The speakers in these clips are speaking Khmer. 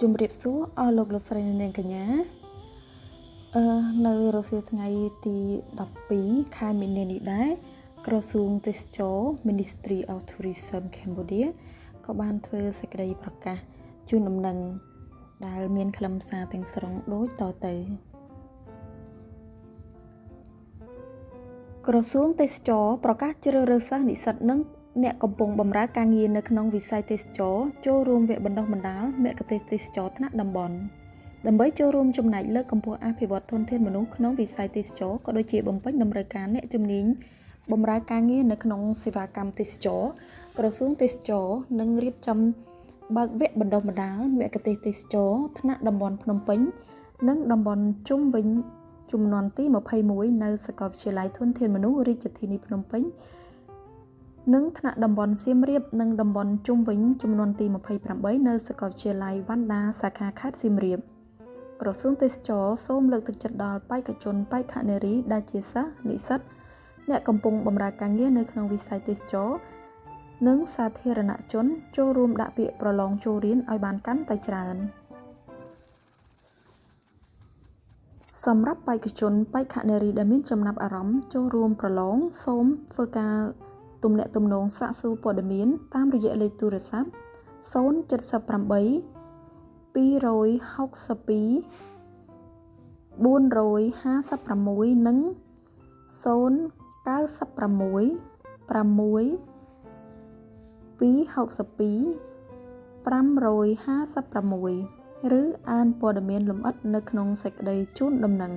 ជំរាបសួរអស់លោកស្រីនាងកញ្ញានៅរសៀលថ្ងៃទី12ខែមីនានេះដែរក្រសួងទេសចរ Ministry of Tourism Cambodia ក៏បានធ្វើសេចក្តីប្រកាសជូនដំណឹងដែលមានខ្លឹមសារទាំងស្រុងដូចតទៅក្រសួងទេសចរប្រកាសជ្រើសរើសសិស្សនិស្សិតនិងអ្នកកំពុងបម្រើការងារនៅក្នុងវិស័យទេសចរចូលរួមវគ្គបណ្ដុះបណ្ដាលមគ្គុទ្ទេសក៍ទេសចរថ្នាក់តំបន់ដើម្បីចូលរួមចំណែកលើកកម្ពស់អភិវឌ្ឍធនធានមនុស្សក្នុងវិស័យទេសចរក៏ដូចជាបំពេញតម្រូវការអ្នកជំនាញបម្រើការងារនៅក្នុងសេវាកម្មទេសចរក្រសួងទេសចរនឹងរៀបចំបើកវគ្គបណ្ដុះបណ្ដាលមគ្គុទ្ទេសក៍ទេសចរថ្នាក់តំបន់ភ្នំពេញនិងតំបន់ជុំវិញចំនួនទី21នៅសាកលវិទ្យាល័យធនធានមនុស្សរាជធានីភ្នំពេញនិងថ្នាក់តំបន់សៀមរាបនិងតំបន់ជុំវិញចំនួនទី28នៅសាកលវិទ្យាល័យវណ្ណដាសាខាខេត្តសៀមរាបក្រសួងទេសចរសូមលើកទឹកចិត្តដល់បេក្ខជនបេក្ខនារីដែលជាសិស្សនិស្សិតអ្នកកំពុងបម្រើការងារនៅក្នុងវិស័យទេសចរនិងសាធារណជនចូលរួមដាក់ពាក្យប្រឡងចូលរៀនឲ្យបានកាន់តែច្រើនសម្រាប់បេក្ខជនបេក្ខនារីដែលមានចំណាប់អារម្មណ៍ចូលរួមប្រឡងសូមធ្វើការទំនាក់ទំនងសាកសួរព័ត៌មានតាមរយៈលេខទូរស័ព្ទ078 262 456និង096 6 262 556ឬអានព័ត៌មានលម្អិតនៅក្នុងសេចក្តីជូនដំណឹង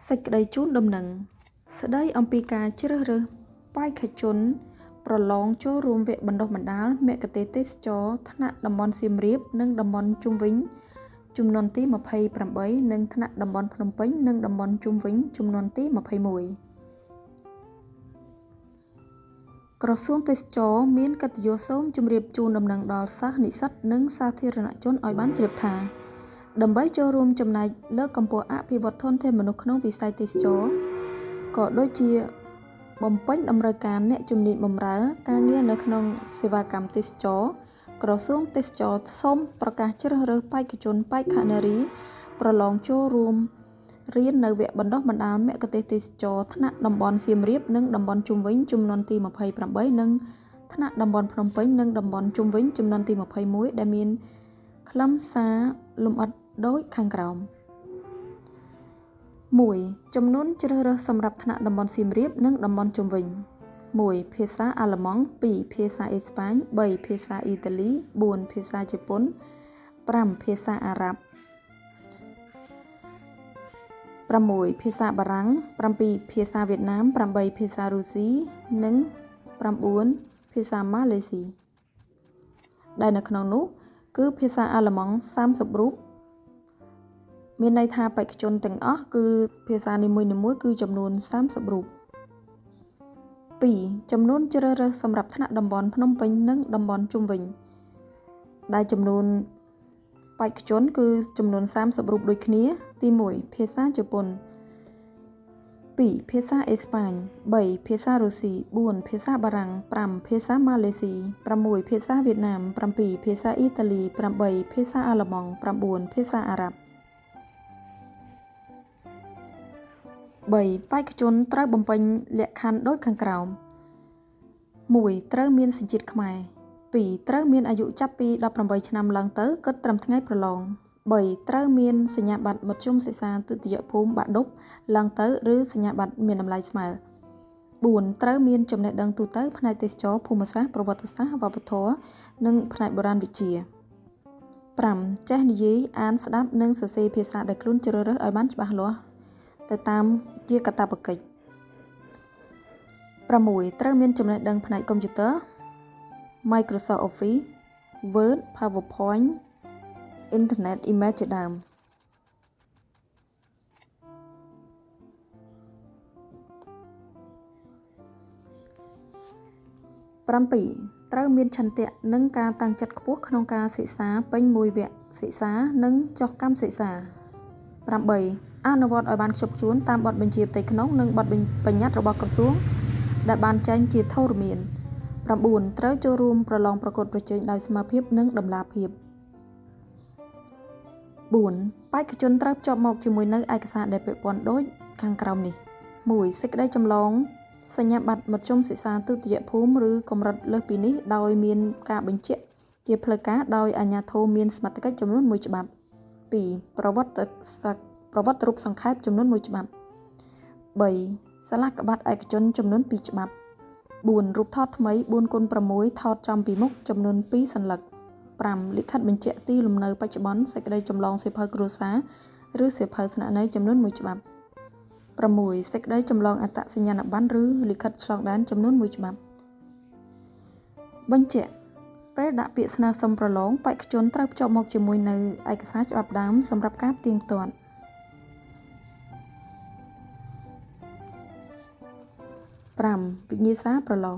សេចក្តីជូនដំណឹងស្តីអំពីការជ្រើសរើសបេក្ខជនប្រឡងចូលរួមវគ្គបណ្ដុះបណ្ដាលមគ្គុទ្ទេសក៍ទេសចរថ្នាក់តំបន់សៀមរាបនិងតំបន់ជុំវិញចំនួនទី28និងថ្នាក់តំបន់ភ្នំពេញនិងតំបន់ជុំវិញចំនួនទី21ក្រសួងទេសចរមានកិត្តិយសសូមជម្រាបជូនដំណឹងដល់សិស្សនិស្សិតនិងសាធារណជនឲ្យបានជ្រាបថាដើម្បីចូលរួមចំណែកលើកកម្ពស់អភិវឌ្ឍធនធានមនុស្សក្នុងវិស័យទេសចរក៏ដូចជាបំពេញតម្រូវការអ្នកជំនាញបម្រើការងារនៅក្នុងសេវាកម្មទេសចរក្រសួងទេសចរសូមប្រកាសជ្រើសរើសបេក្ខជនបេក្ខនារីប្រឡងចូលរួមរៀននៅវគ្គបណ្ដុះបណ្ដាលមគ្គុទ្ទេសក៍ទេសចរថ្នាក់តំបន់សៀមរាបនិងតំបន់ជុំវិញចំនួនទី28និងថ្នាក់តំបន់ភ្នំពេញនិងតំបន់ជុំវិញចំនួនទី21ដែលមានខ្លឹមសារលម្អិតដូចខាងក្រោម 1. ចំនួនជ្រើសរើសសម្រាប់ថ្នាក់តំបន់សៀមរាបនិងតំបន់ជុំវិញ 1. ភាសាអាល្លឺម៉ង់ 2. ភាសាអេស្ប៉ាញ 3. ភាសាអ៊ីតាលី 4. ភាសាជប៉ុន 5. ភាសាអារ៉ាប់ 6. ភាសាបារាំង 7. ភាសាវៀតណាម 8. ភាសារុស្ស៊ីនិង 9. ភាសាម៉ាឡេស៊ីដែលនៅក្នុងនោះគឺភាសាអាល្លឺម៉ង់30រូបមានន័យថាបេក្ខជនទាំងអស់គឺភាសានីមួយៗគឺចំនួន30រូប 2. ចំនួនជ្រើសរើសសម្រាប់ថ្នាក់តំបន់ភ្នំពេញនិងតំបន់ជុំវិញដែលចំនួនបេក្ខជនគឺចំនួន30រូបដូចគ្នាទី1ភាសាជប៉ុន 2. ភាសាអេស្ប៉ាញ 3. ភាសារុស្ស៊ី 4. ភាសាបារាំង 5. ភាសាម៉ាឡេស៊ី 6. ភាសាវៀតណាម 7. ភាសាអ៊ីតាលី 8. ភាសាអាល្លឺម៉ង់ 9. ភាសាអារ៉ាប់ 3. បេក្ខជនត្រូវបំពេញលក្ខខណ្ឌដូចខាងក្រោម 1. ត្រូវមានសញ្ជាតិខ្មែរ 2. ត្រូវមានអាយុចាប់ពី18ឆ្នាំឡើងទៅគិតត្រឹមថ្ងៃប្រឡង 3. ត្រូវមានសញ្ញាបត្រមធ្យមសិក្សាទុតិយភូមិបាក់ឌុបឡើងទៅឬសញ្ញាបត្រមានតម្លៃស្មើ 4. ត្រូវមានចំណេះដឹងទូទៅផ្នែកទេសចរណ៍ភូមិសាស្ត្រប្រវត្តិសាស្ត្រវប្បធម៌និងផ្នែកបុរាណវិទ្យា 5. ចេះនិយាយអានស្ដាប់និងសរសេរភាសាដែលខ្លួនជ្រើសរើសឲ្យបានច្បាស់លាស់ទៅតាមជាកាតព្វកិច្ច 6. ត្រូវមានចំណេះដឹងផ្នែកកុំព្យូទ័រ Microsoft Office Word PowerPoint Internet Image ជាដើម 7. ត្រូវមានឆន្ទៈនិងការតាំងចិត្តខ្ពស់ក្នុងការសិក្សាពេញមួយវគ្គសិក្សានិងចុះកម្មសិក្សា 8. អនុវត្តឲ្យបានខ្ជាប់ខ្ជួនតាមបទបញ្ជាផ្ទៃក្នុងនិងបទបញ្ញត្តិរបស់ក្រសួងដែលបានចែងជាធរមាន 9. ត្រូវចូលរួមប្រឡងប្រកួតប្រជែងដោយស្មារតីនិងតម្លាភាព 4. បេក្ខជនត្រូវភ្ជាប់មកជាមួយនៅឯកសារដែលពាក់ព័ន្ធដូចខាងក្រោមនេះ 1. សេចក្តីចម្លងសញ្ញាបត្រមធ្យមសិក្សាទុតិយភូមិឬកម្រិតលើសពីនេះដោយមានការបញ្ជាក់ជាផ្លូវការដោយអាជ្ញាធរមានសមត្ថកិច្ចចំនួន1ច្បាប់ 2. ប្រវត្តិរូបសង្ខេបចំនួន1ច្បាប់ 3. សាលាក្បាត់ឯកជនចំនួន2ច្បាប់ 4. រូបថតថ្មី 4x6 ថតចំពីមុខចំនួន2សន្លឹក 5. លិខិតបញ្ជាក់ទីលំនៅបច្ចុប្បន្នសេចក្តីចម្លងសៀវភៅគ្រួសារឬសៀវភៅស្នាក់នៅចំនួន1ច្បាប់ 6. សេចក្តីចម្លងអត្តសញ្ញាណប័ណ្ណឬលិខិតឆ្លងដែនចំនួន1ច្បាប់ បញ្ជាក់ពេលដាក់ពាក្យស្នើសុំប្រឡងបេក្ខជនត្រូវភ្ជាប់មកជាមួយនៅឯកសារច្បាប់ដើមសម្រាប់ការផ្ទៀងផ្ទាត់ 5. វិញ្ញាសាប្រឡង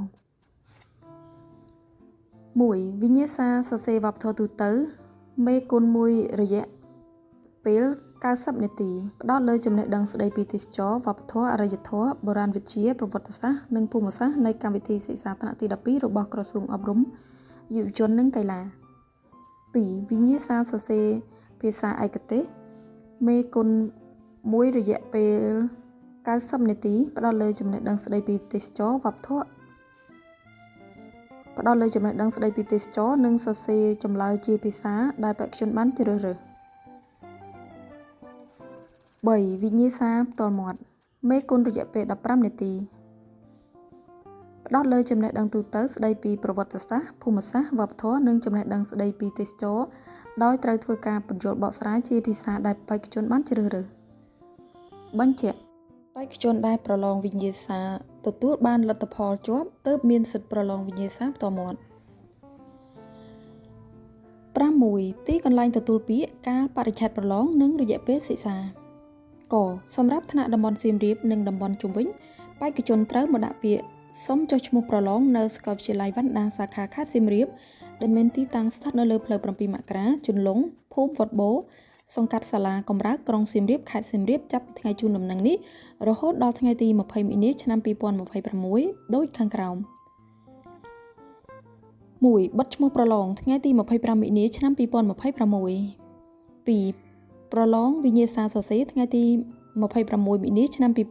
1. វិញ្ញាសាសរសេរវប្បធម៌ទូទៅមេគុណមួយរយៈពេល90នាទីផ្ដោតលើចំណេះដឹងស្ដីពីទេសចរណ៍វប្បធម៌អរិយធម៌បុរាណវិទ្យាប្រវត្តិសាស្ត្រនិងភូមិសាស្ត្រនៃកម្មវិធីសិក្សាថ្នាក់ទី12របស់ក្រសួងអប់រំយុវជននិងកីឡា 2. វិញ្ញាសាសរសេរភាសាឯកទេសមេគុណមួយរយៈពេល90នាទីផ្ដោតលើចំណេះដឹងស្ដីពីទេសចរណ៍វប្បធម៌ផ្ដោតលើចំណេះដឹងស្ដីពីទេសចរណ៍និងសរសេរចម្លើយជាភាសាដែលបេក្ខជនបានជ្រើសរើស 3. វិញ្ញាសាផ្ទាល់មាត់មេគុណរយៈពេល15នាទីផ្ដោតលើចំណេះដឹងទូទៅស្ដីពីប្រវត្តិសាស្ត្រភូមិសាស្ត្រវប្បធម៌និងចំណេះដឹងស្ដីពីទេសចរណ៍ដោយត្រូវធ្វើការបញ្ចូលបកស្រាយជាភាសាដែលបេក្ខជនបានជ្រើសរើស បញ្ជាក់បេក្ខជនដែលប្រឡងវិញ្ញាសាទទួលបានលទ្ធផលជាប់ទើបមានសិទ្ធិប្រឡងវិញ្ញាសាផ្ទាល់មាត់ 6. ទីកន្លែងទទួលពាក្យកាលបរិច្ឆេទប្រឡងនិងរយៈពេលសិក្សា ក សម្រាប់ថ្នាក់តំបន់សៀមរាបនិងតំបន់ជុំវិញបេក្ខជនត្រូវមកដាក់ពាក្យសុំចុះឈ្មោះប្រឡងនៅសាកលវិទ្យាល័យវណ្ណដាសាខាខេត្តសៀមរាបដែលមានទីតាំងស្ថិតនៅលើផ្លូវ7មករាជន្លង់ភូមិវត្តបូសង្កាត់សាលាកំរើកក្រុងសៀមរាបខេត្តសៀមរាបចាប់ពីថ្ងៃជូនដំណឹងនេះរហូតដល់ថ្ងៃទី20មីនាឆ្នាំ2026ដូចខាងក្រោម 1. បិទឈ្មោះប្រឡងថ្ងៃទី25មីនាឆ្នាំ2026 2. ប្រឡងវិញ្ញាសាសរសេរថ្ងៃទី26មីនាឆ្នាំ2026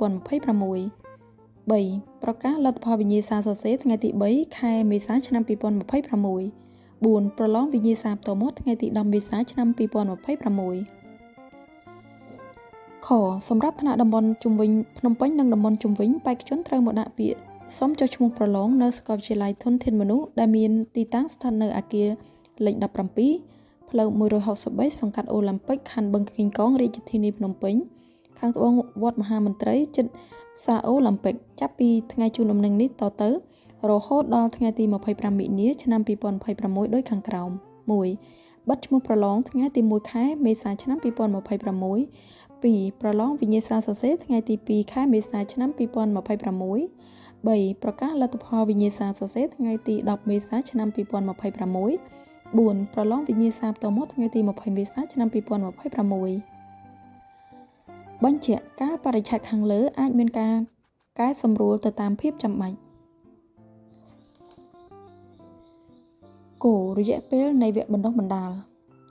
3. ប្រកាសលទ្ធផលវិញ្ញាសាសរសេរថ្ងៃទី3ខែមេសាឆ្នាំ2026 4. ប្រឡងវិញ្ញាសាផ្ទាល់មាត់ថ្ងៃទី10មេសាឆ្នាំ2026 ខ សម្រាប់ថ្នាក់តំបន់ជុំវិញភ្នំពេញនិងតំបន់ជុំវិញបេក្ខជនត្រូវមកដាក់ពាក្យសុំចុះឈ្មោះប្រឡងនៅសាកលវិទ្យាល័យធនធានមនុស្សដែលមានទីតាំងស្ថិតនៅអគារលេខ17ផ្លូវ163សង្កាត់អូឡ িম্প ិកខណ្ឌបឹងកេងកងរាជធានីភ្នំពេញខាងត្បូងវត្តមហាមន្ត្រីជិតផ្សារអូឡ িম্প ិកចាប់ពីថ្ងៃជូនដំណឹងនេះតទៅរហូតដល់ថ្ងៃទី25មីនាឆ្នាំ2026ដូចខាងក្រោម 1. បិទឈ្មោះប្រឡងថ្ងៃទី1ខែមេសាឆ្នាំ2026 2. ប្រឡងវិញ្ញាសាសរសេរថ្ងៃទី2ខែមេសាឆ្នាំ2026 3. ប្រកាសលទ្ធផលវិញ្ញាសាសរសេរថ្ងៃទី10មេសាឆ្នាំ2026 4. ប្រឡងវិញ្ញាសាផ្ទាល់មាត់ថ្ងៃទី20មេសាឆ្នាំ2026 បញ្ជាក់កាលបរិច្ឆេទខាងលើអាចមានការកែសម្រួលទៅតាមភាពចាំបាច់ គោលរយៈពេលនៃវគ្គបណ្ដុះបណ្ដាល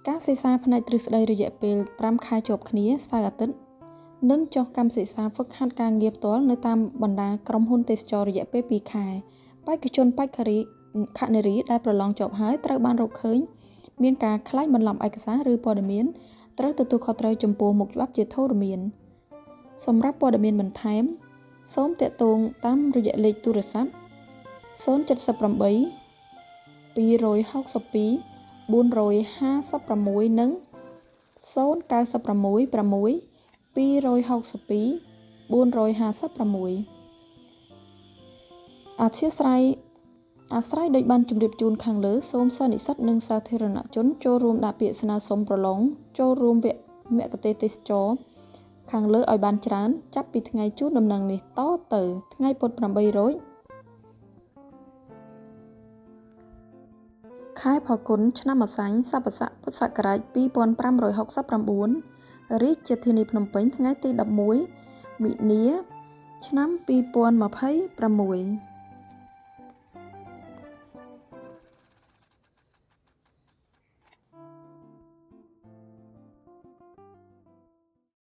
ការសិក្សាផ្នែកទ្រឹស្ដីរយៈពេល5ខែជាប់គ្នាសៅរ៍អាទិត្យនិងចុះកម្មសិក្សាហ្វឹកហាត់ការងារផ្ទាល់នៅតាមបណ្ដាក្រុមហ៊ុនទេសចររយៈពេល2ខែបេក្ខជនបេក្ខនារីដែលប្រឡងជាប់ហើយត្រូវបានរកឃើញមានការក្លែងបន្លំឯកសារឬព័ត៌មានត្រូវទទួលខុសត្រូវចំពោះមុខច្បាប់ជាធរមានសម្រាប់ព័ត៌មានបន្ថែមសូមទាក់ទងតាមរយៈលេខទូរស័ព្ទ078 262 456និង096 6 262 456អាស្រ័យដោយបានជម្រាបជូនខាងលើសូមសិស្សនិស្សិតនិងសាធារណជនចូលរួមដាក់ពាក្យស្នើសុំប្រឡងចូលរួមវគ្គមគ្គុទ្ទេសក៍ទេសចរណ៍ខាងលើឲ្យបានច្រើនចាប់ពីថ្ងៃជូនដំណឹងនេះតទៅថ្ងៃពុធ8រោចខែផល្គុនឆ្នាំម្សាញ់ស័កពុទ្ធសករាជ2569 រាជធានីភ្នំពេញថ្ងៃទី11 មិនិនា ឆ្នាំ2026